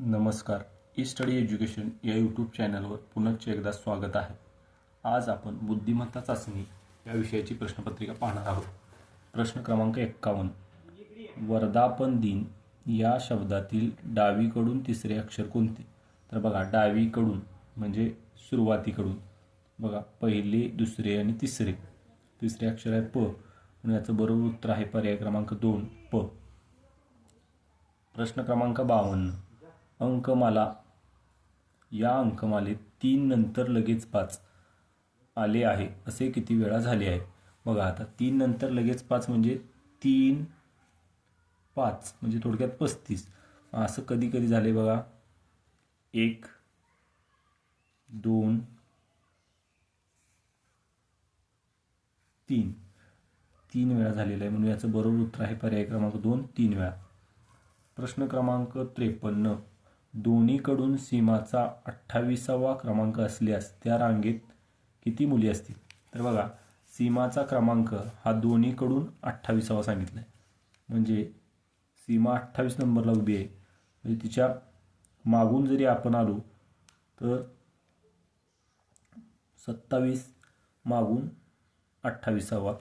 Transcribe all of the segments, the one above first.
नमस्कार. E study education या YouTube चॅनलवर पुनश्च एकदा स्वागत आहे. आज आपण बुद्धिमत्ता चाचणी या विषयाची प्रश्नपत्रिका पाहणार आहोत. प्रश्न क्रमांक 51. वर्धापन दिन या शब्दातील डावीकडून तिसरे अक्षर कोणते? तर बघा, डावीकडून म्हणजे सुरुवातीकडून. बघा, पहिले, दुसरे आणि तिसरे अक्षर आहे प, म्हणून याचं बरोबर उत्तर आहे पर्याय क्रमांक 2 प. प्रश्न क्रमांक 52. अंकमाला या अंकमालेत 3 नंतर लगेच 5 आले आहे असे किती वेळा झाले आहे? बघा, आता 3 नंतर लगेच 5 म्हणजे 3 5 म्हणजे थोडक्यात 35. असं कधी कधी झाले बघा, 1 2 3 वेळा झालेलं आहे, म्हणून याचं बरोबर उत्तर आहे पर्याय क्रमांक 2 3 वेळा. प्रश्न क्रमांक 53. दोन्हीकडून सीमाचा 28वा क्रमांक असल्यास त्या रांगेत किती मुली असतील? तर बघा, सीमाचा क्रमांक हा दोन्हीकडून 28वा सांगितला आहे, म्हणजे सीमा 28 नंबरला उभी आहे, म्हणजे तिच्या मागून जरी आपण आलो तर 27 मागून 28वा,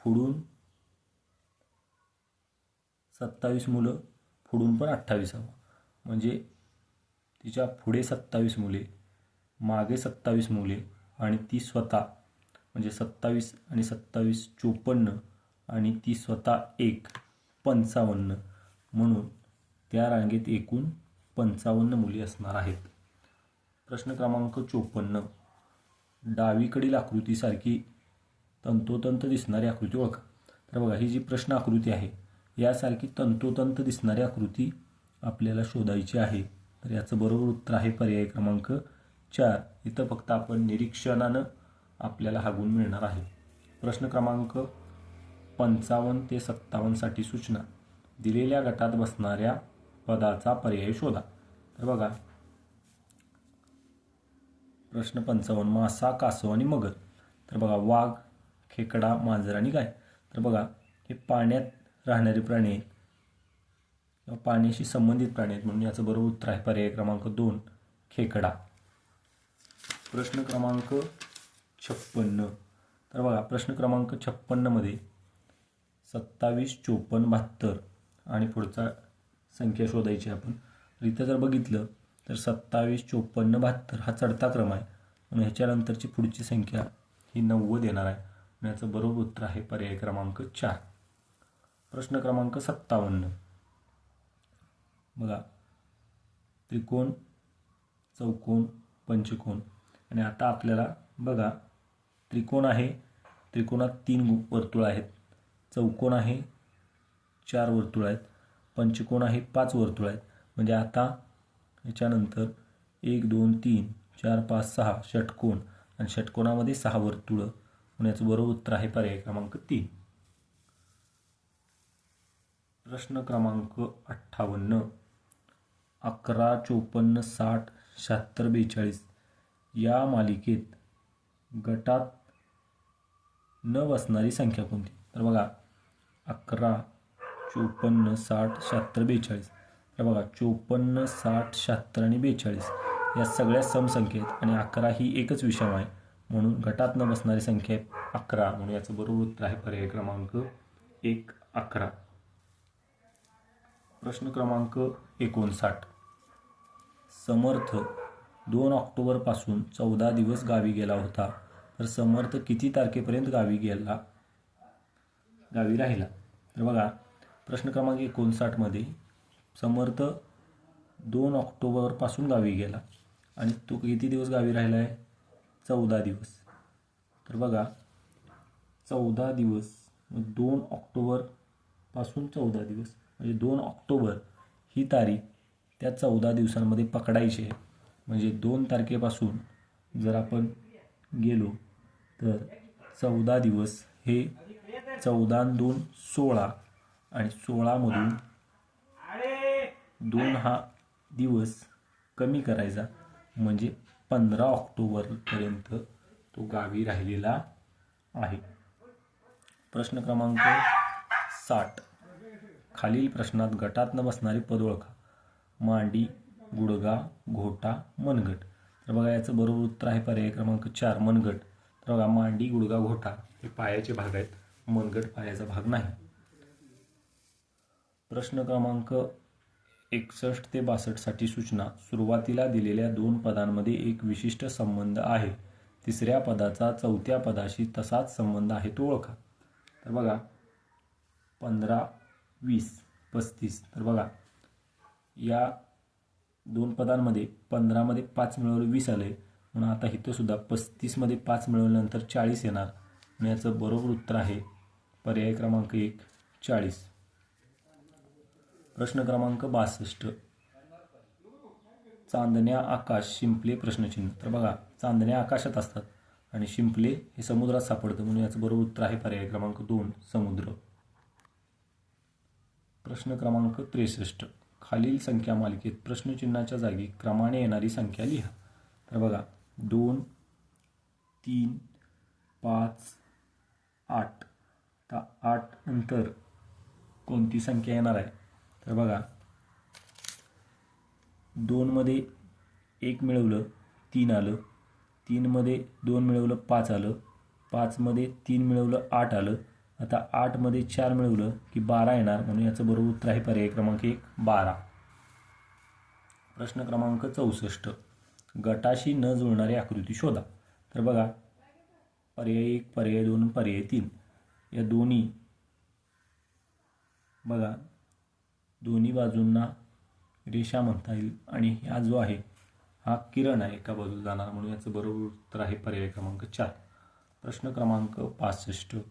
पुढून 27 मुलं, पुढून पण 28वा, म्हणजे तिच्या पुढे 27 मुले, मागे 27 मुले आणि ती स्वतः, म्हणजे 27 आणि 27 54 आणि ती स्वतः 1 55, म्हणून त्या रांगेत एकूण 55 मुली असणार आहेत. प्रश्न क्रमांक 54. डावीकडील आकृतीसारखी तंतोतंत दिसणारी आकृती ओळखा. तर बघा, ही जी प्रश्न आकृती आहे यासारखी तंतोतंत दिसणारी आकृती आपल्याला शोधायची आहे. तर याचं बरोबर उत्तर आहे पर्याय क्रमांक 4. इथं फक्त आपण निरीक्षणानं आपल्याला हा गुण मिळणार आहे. प्रश्न क्रमांक 55 ते 57 साठी सूचना. दिलेल्या गटात बसणाऱ्या पदाचा पर्याय शोधा. तर बघा, प्रश्न 55. मासा, कासव आणि मगर. तर बघा, वाघ, खेकडा, मांजर आणि गाय. तर बघा, हे पाण्यात राहणारे प्राणी आहेत किंवा पाण्याशी संबंधित प्राणी आहेत, म्हणून याचं बरोबर उत्तर आहे पर्याय क्रमांक 2 खेकडा. प्रश्न क्रमांक 56. तर बघा, प्रश्न क्रमांक 56 मध्ये 27 54 72 आणि पुढचा संख्या शोधायची आपण. तर इथं जर बघितलं तर 27 54 72 हा चढता क्रम आहे, म्हणून ह्याच्यानंतरची पुढची संख्या ही 90 येणार आहे, म्हणून याचं बरोबर उत्तर आहे पर्याय क्रमांक 4. प्रश्न क्रमांक 57. बघा, त्रिकोण, चौकोन, पंचकोन. आणि आता आपल्याला बघा, त्रिकोण आहे, त्रिकोणात 3 वर्तुळ आहेत, चौकोन आहे 4 वर्तुळ आहेत, पंचकोन आहे 5 वर्तुळ आहेत. म्हणजे आता याच्यानंतर 1 2 3 4 5 6 षटकोन, आणि षटकोनामध्ये 6 वर्तुळं, म्हणून याचं बरोबर उत्तर आहे पर्याय क्रमांक 3. प्रश्न क्रमांक 58. 11 54 60 76 42 या मालिकेत गटात न बसणारी संख्या कोणती? तर बघा, 11 54 60 76 42. तर बघा, 54 60 76 आणि 42 या सगळ्या समसंख्या आहेत, आणि 11 ही एकच विषम आहे, म्हणून गटात न बसणारी संख्या आहे 11, म्हणून याचं बरोबर उत्तर आहे पर्याय क्रमांक 1 11. प्रश्न क्रमांक 59. समर्थ 2 ऑक्टोबरपासून 14 दिवस गावी गेला होता, तर समर्थ किती तारखेपर्यंत गावी राहिला? तर बघा, प्रश्न क्रमांक 59 मध्ये समर्थ 2 ऑक्टोबरपासून गावी गेला आणि तो किती दिवस गावी राहिला आहे? 14 दिवस. तर बघा, 14 दिवस, 2 ऑक्टोबरपासून 14 दिवस म्हणजे 2 ऑक्टोबर ही तारीख त्या 14 दिवसांमध्ये पकडायची आहे. म्हणजे 2 तारखेपासून जर आपण गेलो तर 14 दिवस हे 14 आणि 2 16, आणि 16मधून 2 हा दिवस कमी करायचा, म्हणजे 15 ऑक्टोबरपर्यंत तो गावी राहिलेला आहे. प्रश्न क्रमांक 60. खालील प्रश्नात गटात न बसणारी पद ओळखा. मांडी, गुडगा घोटा मनगट. तर बघा याचं बरोबर उत्तर आहे पर्याय क्रमांक 4 मनगट. तर बघा मांडी गुडगा घोटा हे पायाचे भाग आहेत, मनगट पायाचा भाग नाही. प्रश्न क्रमांक 61 ते 62 साठी सूचना. सुरुवातीला दिलेल्या 2 पदांमध्ये एक विशिष्ट संबंध आहे. तिसऱ्या पदाचा चौथ्या पदाशी तसाच संबंध आहे तो ओळखा. तर बघा 15, 20, 35. तर बघा या 2 पदांमध्ये 15 मध्ये 5 मिळवलं 20 आले, म्हणून आता इथं सुद्धा 35 मध्ये 5 मिळवल्यानंतर 40 येणार. म्हणून याचं बरोबर उत्तर आहे पर्याय क्रमांक 1 40. प्रश्न क्रमांक 62. चांदण्या आकाश शिंपले प्रश्नचिन्ह. तर बघा चांदण्या आकाशात असतात आणि शिंपले हे समुद्रात सापडतं, म्हणून याचं बरोबर उत्तर आहे पर्याय क्रमांक 2 समुद्र. प्रश्न क्रमांक 63. खालील संख्या मालिकेत प्रश्नचिन्हाच्या जागी क्रमाने येणारी संख्या लिहा. तर बघा 2, 3, 5, 8. आता 8 नंतर कोणती संख्या येणार आहे? तर बघा 2 मध्ये 1 मिळवलं 3 आलं, 3 मध्ये 2 मिळवलं 5 आलं, 5 मध्ये 3 मिळवलं 8 आलं. आता 8 मध्ये 4 मिळवलं की 12 येणार, म्हणून याचं बरोबर उत्तर आहे पर्याय क्रमांक 1 12. प्रश्न क्रमांक 64. गटाशी न जुळणारी आकृती शोधा. तर बघा पर्याय 1 पर्याय 2 पर्याय 3 या दोन्ही बघा दोन्ही बाजूंना रेषा म्हणता येईल आणि हा जो आहे हा किरण आहे एका बाजूला जाणार, म्हणून याचं बरोबर उत्तर आहे पर्याय क्रमांक 4. प्रश्न क्रमांक 65.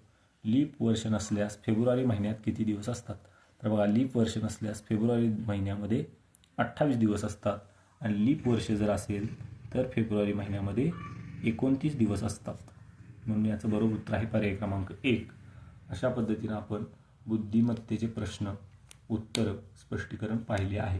लीप वर्ष नसल्यास फेब्रुवारी महिन्यात किती दिवस असतात? तर बघा लीप वर्ष नसल्यास फेब्रुवारी महिन्यामध्ये 28 दिवस असतात आणि लीप वर्ष जर असेल तर फेब्रुवारी महिन्यामध्ये 29 दिवस असतात, म्हणून याचं बरोबर उत्तर आहे पर्याय क्रमांक 1. अशा पद्धतीनं आपण बुद्धिमत्तेचे प्रश्न उत्तर स्पष्टीकरण पाहिले आहे.